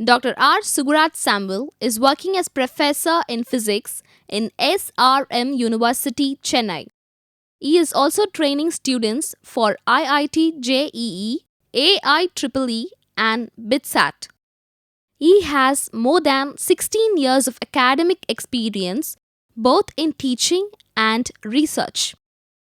Dr. R. Sugurat Samuel is working as professor in physics in SRM University, Chennai. He is also training students for IIT JEE, AIEEE, and BITSAT. He has more than 16 years of academic experience both in teaching and research.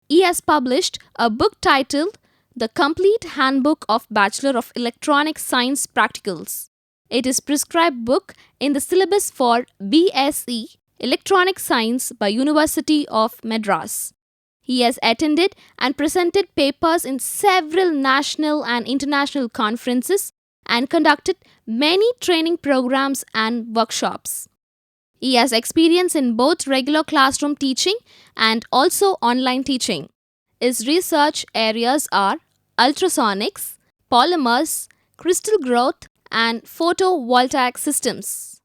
He has published a book titled The Complete Handbook of Bachelor of Electronic Science Practicals. It is prescribed book in the syllabus for BSc Electronic Science by University of Madras. He has attended and presented papers in several national and international conferences and conducted many training programs and workshops. He has experience in both regular classroom teaching and also online teaching. His research areas are ultrasonics, polymers, crystal growth, and photovoltaic systems.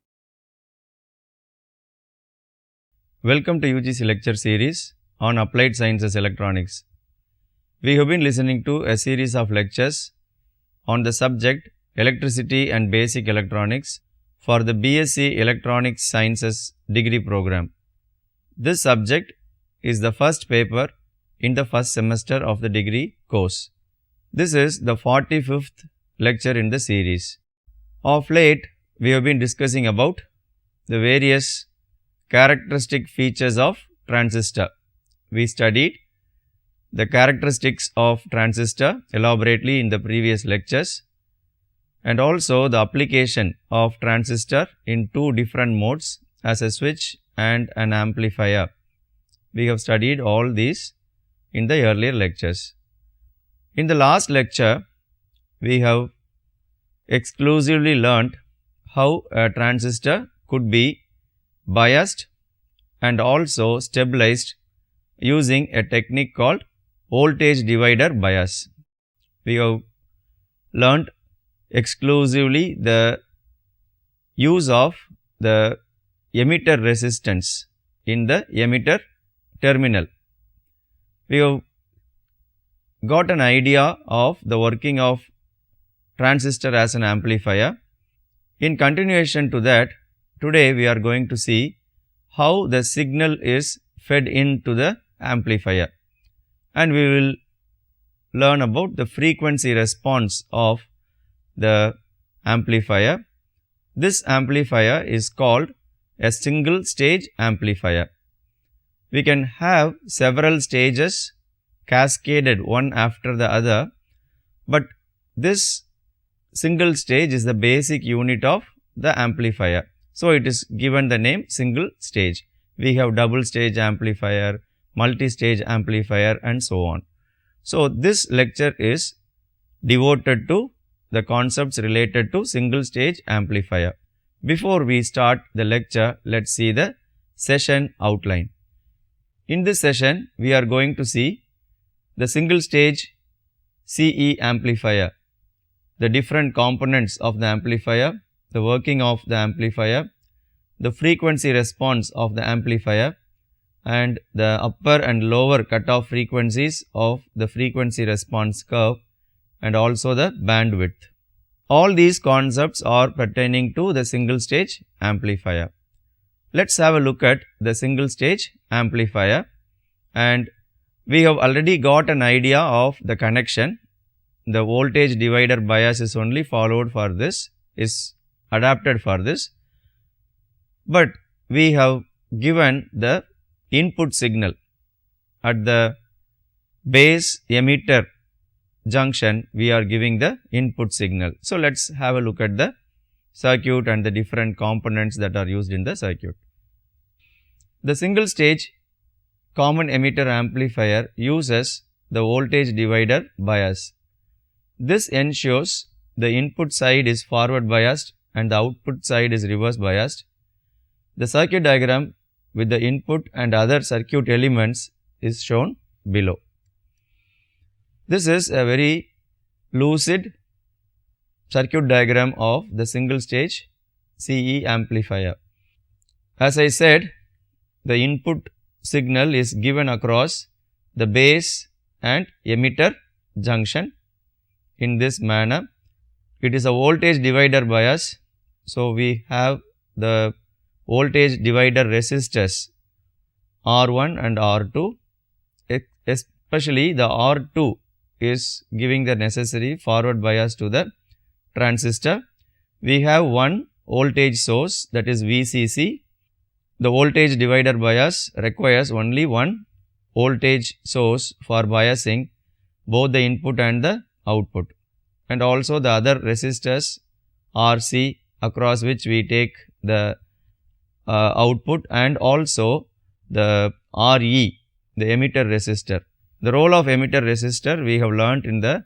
Welcome to UGC lecture series on Applied Sciences Electronics. We have been listening to a series of lectures on the subject Electricity and Basic Electronics for the BSc Electronic Sciences degree program. This subject is the first paper in the first semester of the degree course. This is the 45th lecture in the series. Of late, we have been discussing about the various characteristic features of transistor. We studied the characteristics of transistor elaborately in the previous lectures and also the application of transistor in two different modes as a switch and an amplifier. We have studied all these in the earlier lectures. In the last lecture, we have exclusively learnt how a transistor could be biased and also stabilized using a technique called voltage divider bias. We have learnt exclusively the use of the emitter resistance in the emitter terminal. We have got an idea of the working of transistor as an amplifier. In continuation to that, today we are going to see how the signal is fed into the amplifier, and we will learn about the frequency response of the amplifier. This amplifier is called a single stage amplifier. We can have several stages cascaded one after the other, but this single stage is the basic unit of the amplifier. So, it is given the name single stage. We have double stage amplifier, multi-stage amplifier, and so on. So, this lecture is devoted to the concepts related to single stage amplifier. Before we start the lecture, let's see the session outline. In this session, we are going to see the single stage CE amplifier, the different components of the amplifier, the working of the amplifier, the frequency response of the amplifier, and the upper and lower cutoff frequencies of the frequency response curve, and also the bandwidth. All these concepts are pertaining to the single stage amplifier. Let's have a look at the single stage amplifier, and we have already got an idea of the connection. The voltage divider bias is only followed for this, is adapted for this, but we have given the input signal at the base emitter junction. We are giving the input signal. So, let's have a look at the circuit and the different components that are used in the circuit. The single stage common emitter amplifier uses the voltage divider bias. This ensures the input side is forward biased and the output side is reverse biased. The circuit diagram with the input and other circuit elements is shown below. This is a very lucid circuit diagram of the single stage CE amplifier. As I said, the input signal is given across the base and emitter junction in this manner. It is a voltage divider bias So, we have the voltage divider resistors R1 and R2, especially the R2 is giving the necessary forward bias to the transistor. We have one voltage source, that is VCC. The voltage divider bias requires only one voltage source for biasing both the input and the output, and also the other resistors RC, across which we take the output, and also the RE, the emitter resistor. The role of emitter resistor we have learnt in the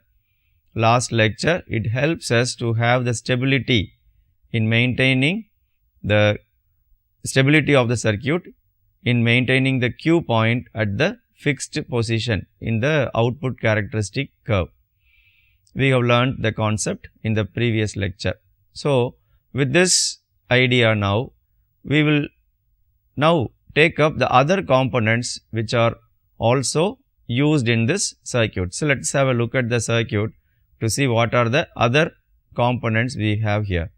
last lecture. It helps us to have the stability in maintaining the stability of the circuit, in maintaining the Q point at the fixed position in the output characteristic curve. We have learnt the concept in the previous lecture. So, with this idea now, we will now take up the other components which are also used in this circuit. So, let us have a look at the circuit to see what are the other components we have here.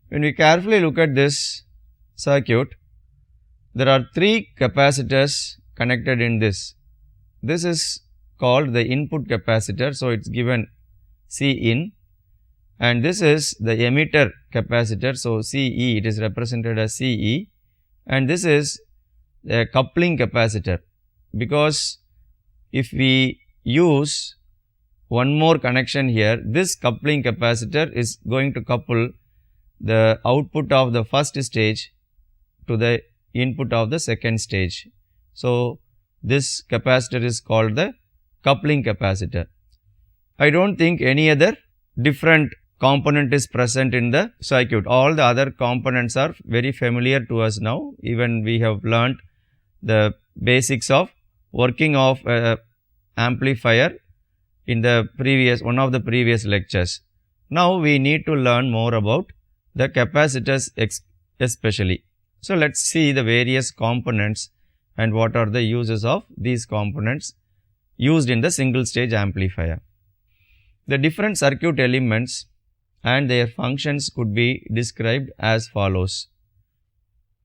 When we carefully look at this circuit, there are three capacitors connected in this. This is called the input capacitor. So, it is given C in, and this is the emitter capacitor. So, CE, it is represented as CE, and this is a coupling capacitor, because if we use one more connection here, this coupling capacitor is going to couple the output of the first stage to the input of the second stage. So, this capacitor is called the coupling capacitor. I do not think any other different component is present in the circuit. All the other components are very familiar to us now. Even we have learnt the basics of working of amplifier in the previous one of the previous lectures. Now, we need to learn more about the capacitors especially. So, let us see the various components and what are the uses of these components used in the single stage amplifier. The different circuit elements and their functions could be described as follows.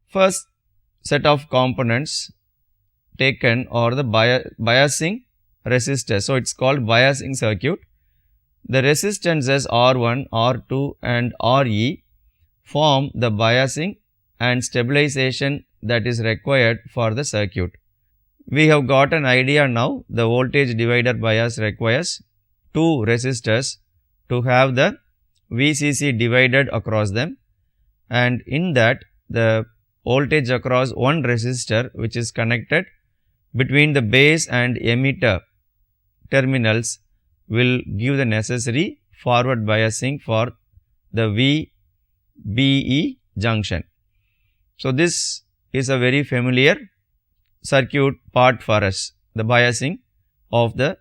First set of components taken are the biasing resistors. So, it is called biasing circuit. The resistances R1, R2 and RE form the biasing and stabilization that is required for the circuit. We have got an idea now. The voltage divider bias requires two resistors to have the VCC divided across them, and in that the voltage across one resistor which is connected between the base and emitter terminals will give the necessary forward biasing for the VBE junction. So, this is a very familiar circuit part for us, the biasing of the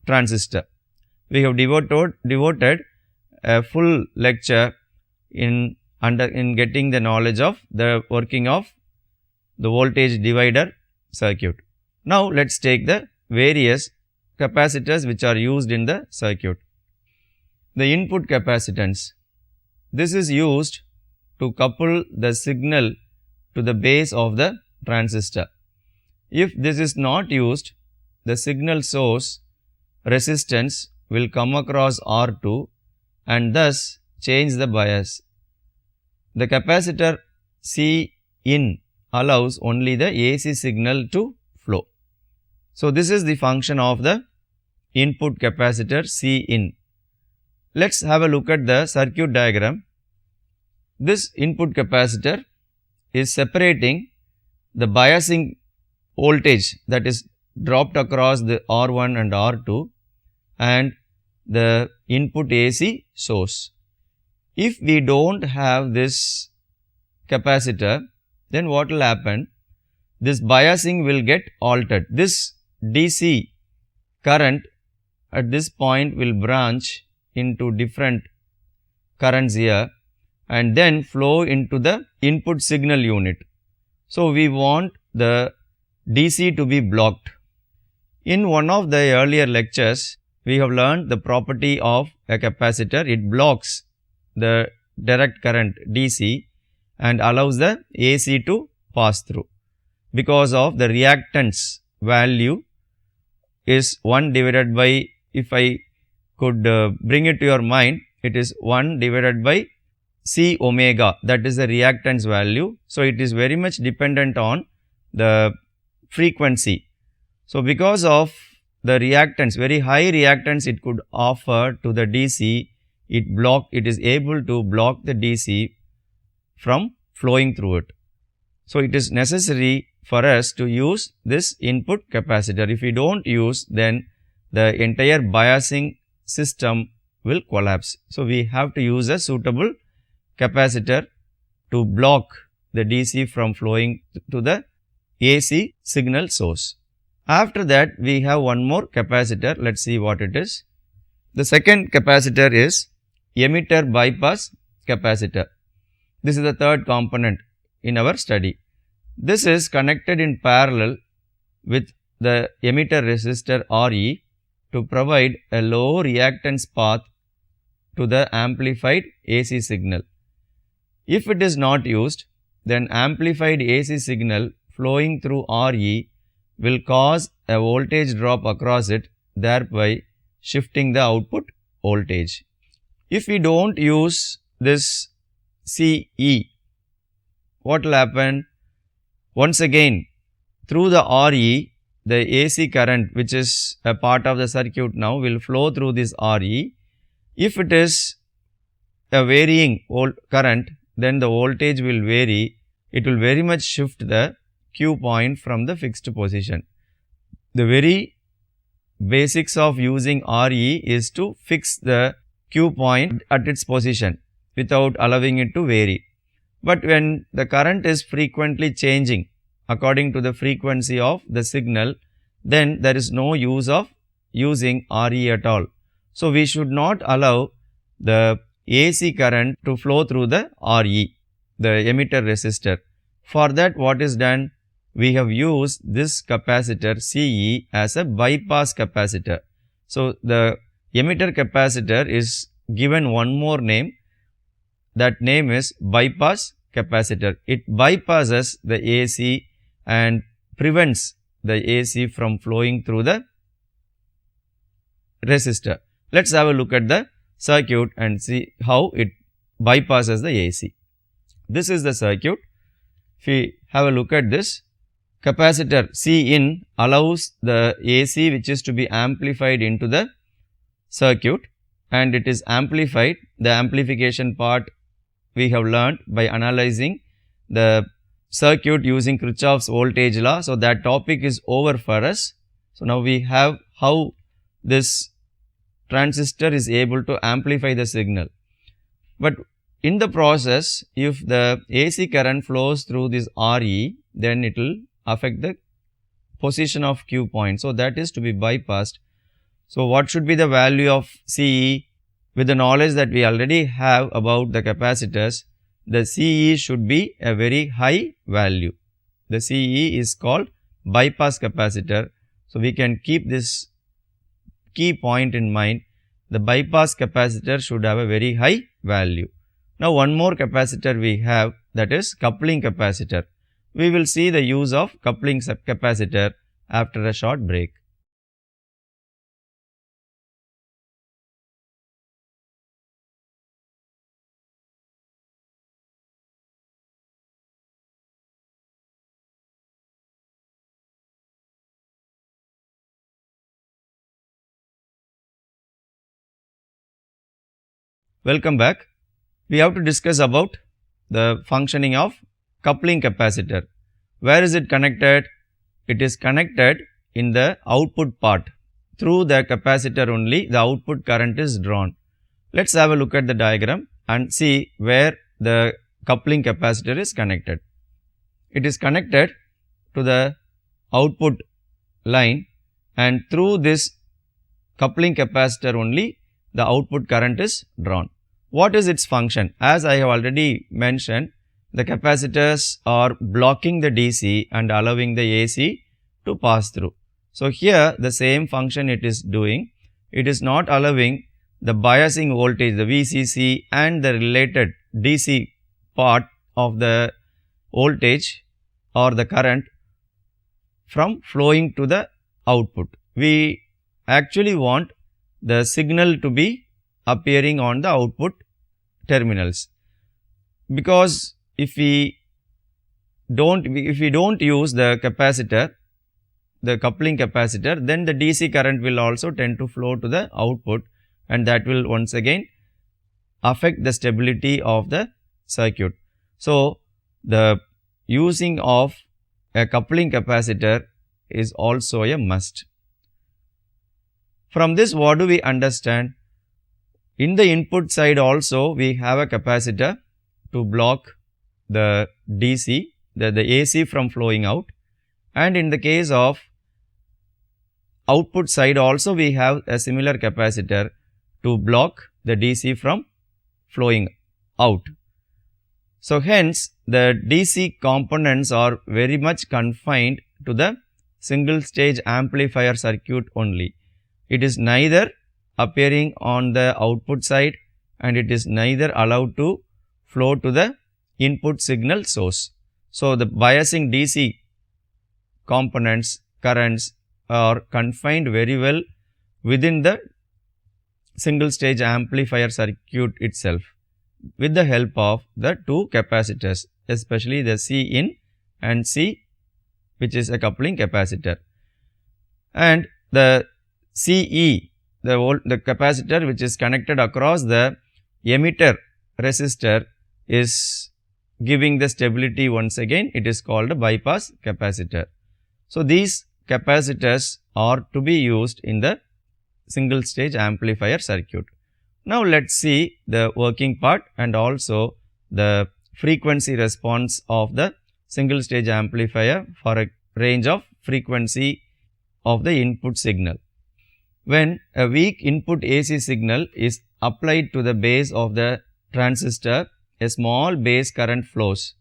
transistor. We have devoted a full lecture in getting the knowledge of the working of the voltage divider circuit. Now, let us take the various capacitors which are used in the circuit. The input capacitance. This is used to couple the signal to the base of the transistor. If this is not used, the signal source resistance will come across R2 and thus change the bias. The capacitor C in allows only the AC signal to flow. So, this is the function of the input capacitor C in. Let us have a look at the circuit diagram. This input capacitor is separating the biasing voltage that is dropped across the R1 and R2 and the input AC source. If we do not have this capacitor, then what will happen? This biasing will get altered. This DC current at this point will branch into different currents here and then flow into the input signal unit. So, we want the DC to be blocked. In one of the earlier lectures, we have learned the property of a capacitor. It blocks the direct current DC and allows the AC to pass through. Because of the reactance value is 1 divided by, if I could bring it to your mind, it is 1 divided by C omega, that is the reactance value. So, it is very much dependent on the frequency. So, because of the reactance, very high reactance it could offer to the DC, it is able to block the DC from flowing through it. So, it is necessary for us to use this input capacitor. If we do not use, then the entire biasing system will collapse. So, we have to use a suitable capacitor to block the DC from flowing to the AC signal source. After that, we have one more capacitor. Let us see what it is. The second capacitor is emitter bypass capacitor. This is the third component in our study. This is connected in parallel with the emitter resistor Re to provide a low reactance path to the amplified AC signal. If it is not used, then amplified AC signal flowing through Re will cause a voltage drop across it, thereby shifting the output voltage. If we do not use this CE, what will happen? Once again, through the Re, the AC current, which is a part of the circuit now, will flow through this Re. If it is a varying current, then the voltage will vary. It will very much shift the Q point from the fixed position. The very basics of using Re is to fix the Q point at its position without allowing it to vary. But when the current is frequently changing according to the frequency of the signal, then there is no use of using Re at all. So, we should not allow the AC current to flow through the Re, the emitter resistor. For that, what is done? We have used this capacitor CE as a bypass capacitor. So, the emitter capacitor is given one more name, that name is bypass capacitor. It bypasses the AC and prevents the AC from flowing through the resistor. Let us have a look at the circuit and see how it bypasses the AC. This is the circuit. If we have a look at this, capacitor C in allows the AC which is to be amplified into the circuit, and it is amplified. The amplification part we have learned by analyzing the circuit using Kirchhoff's voltage law. So, that topic is over for us. So, now we have how this transistor is able to amplify the signal. But in the process, if the AC current flows through this Re, then it will affect the position of Q point. So, that is to be bypassed. So, what should be the value of CE? With the knowledge that we already have about the capacitors, the CE should be a very high value. The CE is called bypass capacitor. So, we can keep this key point in mind. The bypass capacitor should have a very high value. Now, one more capacitor we have, that is coupling capacitor. We will see the use of coupling capacitor after a short break. Welcome back. We have to discuss about the functioning of coupling capacitor. Where is it connected? It is connected in the output part. Through the capacitor only the output current is drawn. Let us have a look at the diagram and see where the coupling capacitor is connected. It is connected to the output line, and through this coupling capacitor only the output current is drawn. What is its function? As I have already mentioned, the capacitors are blocking the DC and allowing the AC to pass through. So, here the same function it is doing. It is not allowing the biasing voltage, the VCC and the related DC part of the voltage or the current from flowing to the output. We actually want the signal to be appearing on the output terminals, because if we don't use the capacitor, the coupling capacitor, then the DC current will also tend to flow to the output, and that will once again affect the stability of the circuit. So, the using of a coupling capacitor is also a must. From this, what do we understand? In the input side also we have a capacitor to block the DC, the AC from flowing out, and in the case of output side also we have a similar capacitor to block the DC from flowing out. So, hence the DC components are very much confined to the single stage amplifier circuit only. It is neither appearing on the output side and it is neither allowed to flow to the input signal source. So, the biasing DC components, currents are confined very well within the single stage amplifier circuit itself with the help of the two capacitors, especially the C in and C, which is a coupling capacitor, and the CE, the capacitor which is connected across the emitter resistor is giving the stability. Once again it is called a bypass capacitor. So, these capacitors are to be used in the single stage amplifier circuit. Now, let us see the working part and also the frequency response of the single stage amplifier for a range of frequency of the input signal. When a weak input AC signal is applied to the base of the transistor, a small base current flows.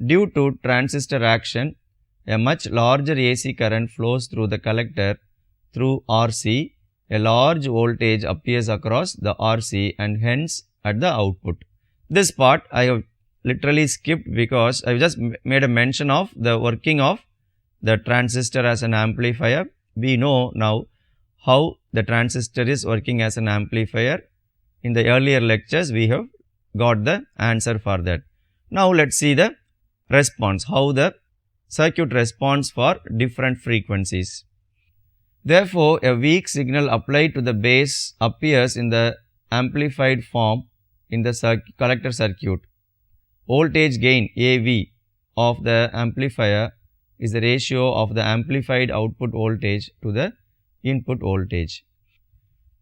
Due to transistor action, a much larger AC current flows through the collector through RC. A large voltage appears across the RC and hence at the output. This part I have literally skipped because I have just made a mention of the working of the transistor as an amplifier. We know now how the transistor is working as an amplifier. In the earlier lectures we have got the answer for that. Now, let us see the response, how the circuit responds for different frequencies. Therefore, a weak signal applied to the base appears in the amplified form in the collector circuit. Voltage gain AV of the amplifier is the ratio of the amplified output voltage to the input voltage.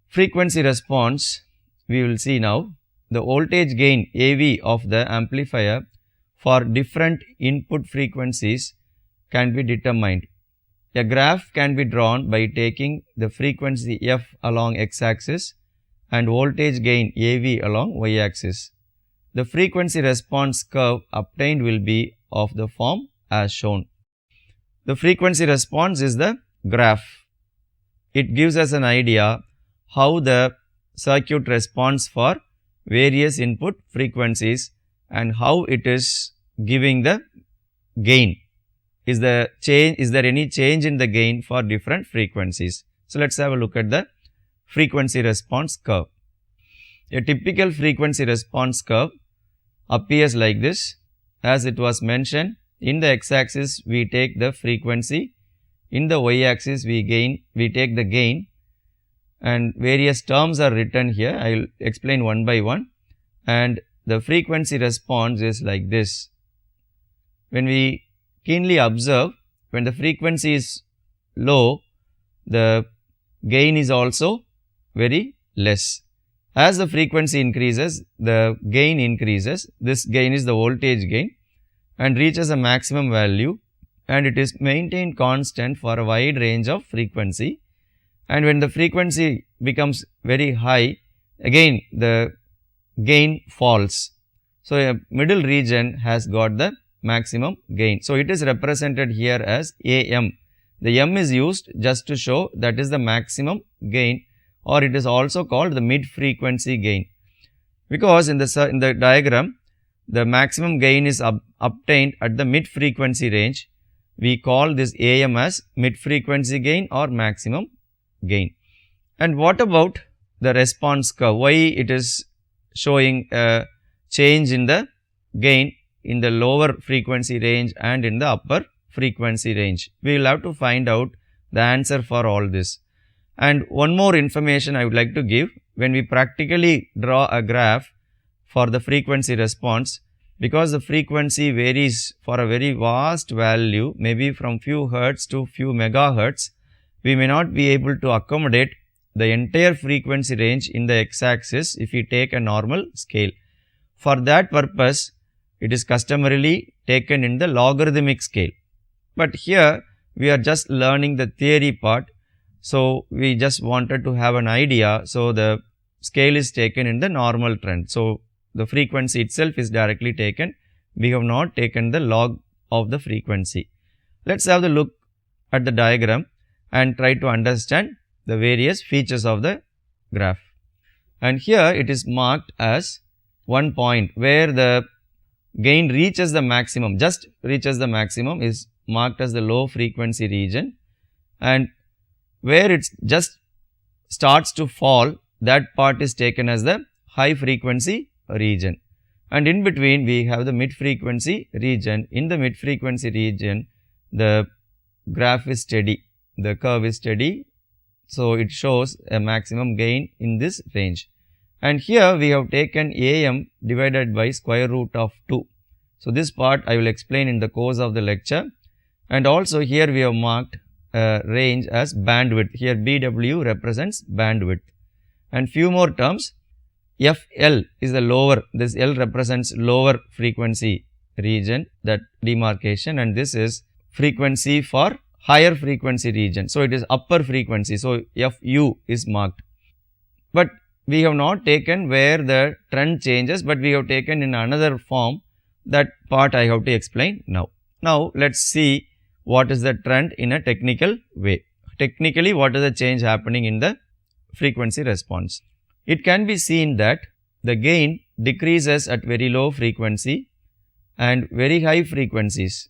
Frequency response we will see now. The voltage gain AV of the amplifier for different input frequencies can be determined. A graph can be drawn by taking the frequency f along x-axis and voltage gain AV along y-axis. The frequency response curve obtained will be of the form as shown. The frequency response is the graph. It gives us an idea how the circuit responds for various input frequencies and how it is giving the gain. Is there any change in the gain for different frequencies? So, let us have a look at the frequency response curve. A typical frequency response curve appears like this. As it was mentioned, in the x-axis we take the frequency, in the y-axis we take the gain, and various terms are written here. I will explain one by one, and the frequency response is like this. When we keenly observe, when the frequency is low, the gain is also very less. As the frequency increases, the gain increases. This gain is the voltage gain and reaches a maximum value, and it is maintained constant for a wide range of frequency. And when the frequency becomes very high, again the gain falls. So, a middle region has got the maximum gain. So, it is represented here as AM. The M is used just to show that is the maximum gain, or it is also called the mid frequency gain, because in the diagram the maximum gain is obtained at the mid frequency range. We call this AM as mid frequency gain or maximum gain. And what about the response curve? Why it is showing a change in the gain in the lower frequency range and in the upper frequency range? We will have to find out the answer for all this. And one more information I would like to give: when we practically draw a graph for the frequency response, because the frequency varies for a very vast value, maybe from few hertz to few megahertz, we may not be able to accommodate the entire frequency range in the x-axis if we take a normal scale. For that purpose, it is customarily taken in the logarithmic scale. But here we are just learning the theory part, so we just wanted to have an idea. So the scale is taken in the normal trend. So the frequency itself is directly taken. We have not taken the log of the frequency. Let's have a look at the diagram and try to understand the various features of the graph. And here it is marked as one point where the gain reaches the maximum, just reaches the maximum, is marked as the low frequency region, and where it just starts to fall, that part is taken as the high frequency region. And in between we have the mid frequency region. In the mid frequency region, the graph is steady, the curve is steady, so it shows a maximum gain in this range. And here we have taken AM divided by square root of 2. So this part I will explain in the course of the lecture. And also here we have marked a range as bandwidth. Here BW represents bandwidth. And few more terms. FL is the lower, this L represents lower frequency region, that demarcation, and this is frequency for higher frequency region. So it is upper frequency. So FU is marked. But we have not taken where the trend changes, but we have taken in another form. That part I have to explain now. Now let's see what is the trend in a technical way. Technically, what is the change happening in the frequency response? It can be seen that the gain decreases at very low frequency and very high frequencies,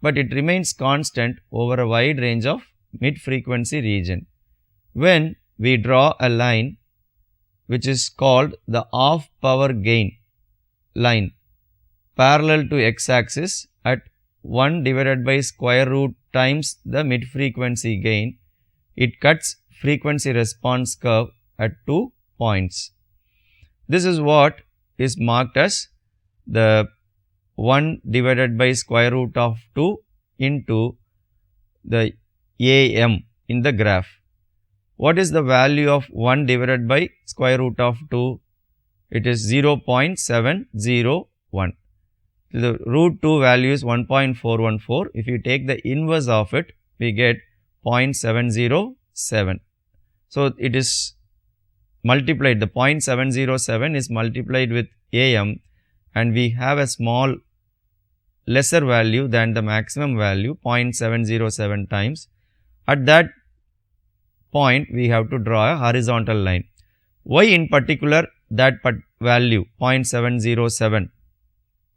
but it remains constant over a wide range of mid frequency region. When we draw a line which is called the off power gain line parallel to x-axis at 1 divided by square root times the mid frequency gain, it cuts frequency response curve at 2 points. This is what is marked as the 1 divided by square root of 2 into the AM in the graph. What is the value of 1 divided by square root of 2? It is 0.701. The root 2 value is 1.414. If you take the inverse of it, we get 0.707. So it is multiplied, the 0.707 is multiplied with AM, and we have a small lesser value than the maximum value, 0.707 times. At that point we have to draw a horizontal line. Why in particular that value 0.707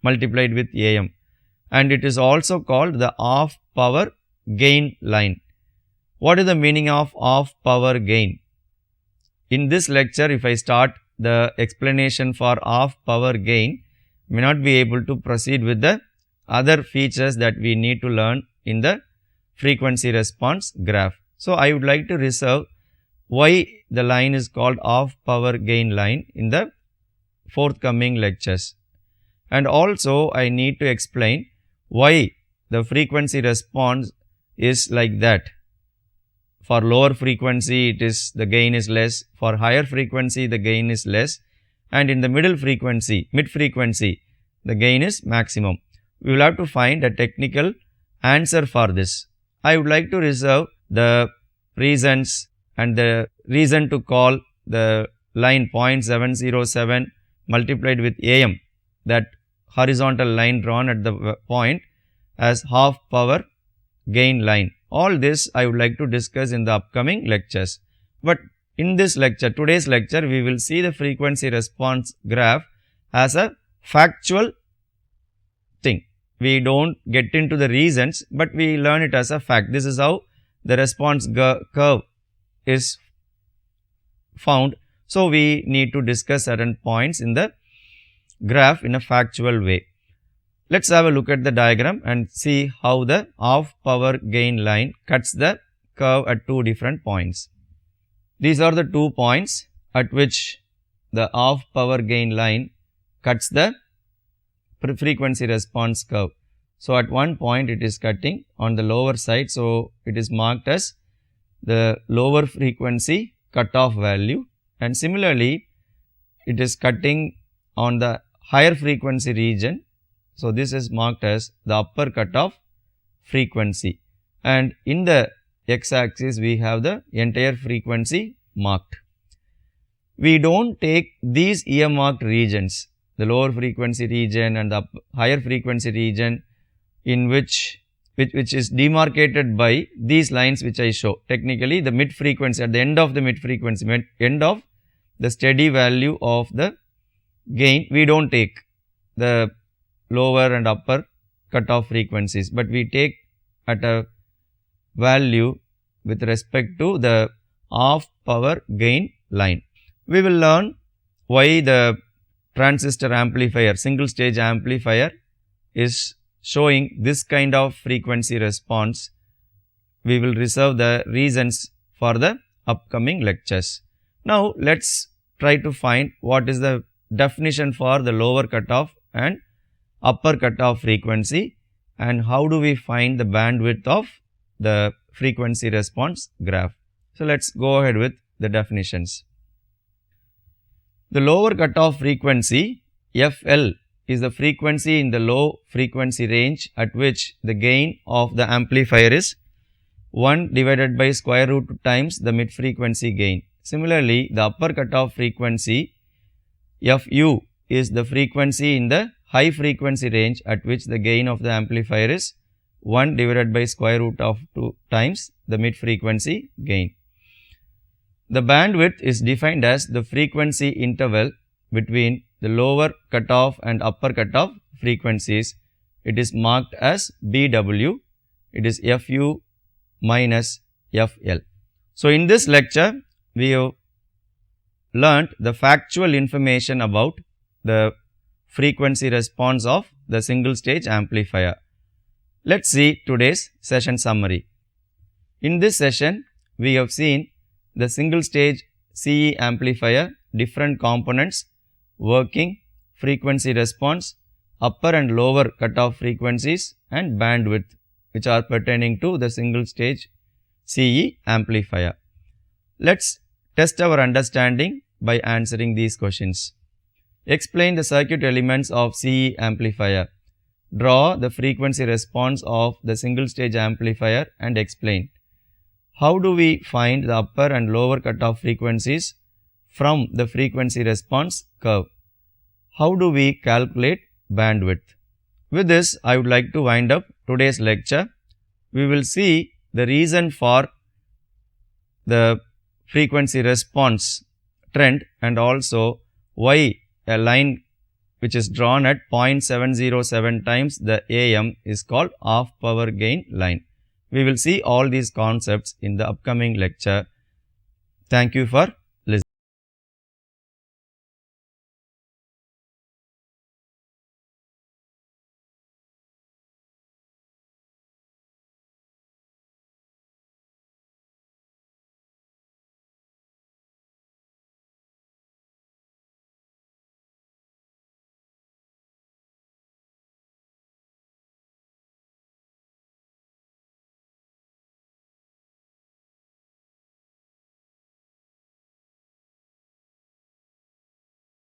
multiplied with AM? And it is also called the off power gain line. What is the meaning of off power gain? In this lecture, if I start the explanation for off power gain, may not be able to proceed with the other features that we need to learn in the frequency response graph. So I would like to reserve why the line is called off power gain line in the forthcoming lectures. And also I need to explain why the frequency response is like that. For lower frequency it is the gain is less, for higher frequency the gain is less, and in the mid frequency the gain is maximum. We will have to find a technical answer for this. I would like to reserve the reasons and the reason to call the line 0.707 multiplied with AM, that horizontal line drawn at the point, as half power gain line. All this I would like to discuss in the upcoming lectures. But in this lecture, today's lecture, we will see the frequency response graph as a factual thing. We don't get into the reasons, but we learn it as a fact. This is how the response curve is found. So, we need to discuss certain points in the graph in a factual way. Let's have a look at the diagram and see how the off power gain line cuts the curve at two different points. These are the 2 points at which the off power gain line cuts the frequency response curve. So, at one point it is cutting on the lower side. So, it is marked as the lower frequency cutoff value, and similarly it is cutting on the higher frequency region. So, this is marked as the upper cutoff frequency, and in the x axis we have the entire frequency marked. We don't take these earmarked regions, the lower frequency region and the higher frequency region, in which is demarcated by these lines which I show. Technically, the mid frequency, at the end of the mid frequency, end of the steady value of the gain, we don't take the lower and upper cutoff frequencies, but we take at a value with respect to the off power gain line. We will learn why the transistor amplifier, single stage amplifier, is showing this kind of frequency response. We will reserve the reasons for the upcoming lectures. Now, let's try to find what is the definition for the lower cutoff and upper cutoff frequency, and how do we find the bandwidth of the frequency response graph. So, let's go ahead with the definitions. The lower cutoff frequency, FL, is the frequency in the low frequency range at which the gain of the amplifier is 1 divided by square root times the mid frequency gain. Similarly, the upper cutoff frequency, FU, is the frequency in the high frequency range at which the gain of the amplifier is 1 divided by square root of 2 times the mid frequency gain. The bandwidth is defined as the frequency interval between the lower cutoff and upper cutoff frequencies. It is marked as BW. It is FU minus FL. So, in this lecture, we have learnt the factual information about the frequency response of the single stage amplifier. Let's see today's session summary. In this session, we have seen the single stage CE amplifier, different components, working, frequency response, upper and lower cutoff frequencies, and bandwidth, which are pertaining to the single stage CE amplifier. Let's test our understanding by answering these questions. Explain the circuit elements of CE amplifier. Draw the frequency response of the single stage amplifier and explain. How do we find the upper and lower cutoff frequencies from the frequency response curve? How do we calculate bandwidth? With this, I would like to wind up today's lecture. We will see the reason for the frequency response trend and also why a line which is drawn at 0.707 times the AM is called off power gain line. We will see all these concepts in the upcoming lecture. Thank you for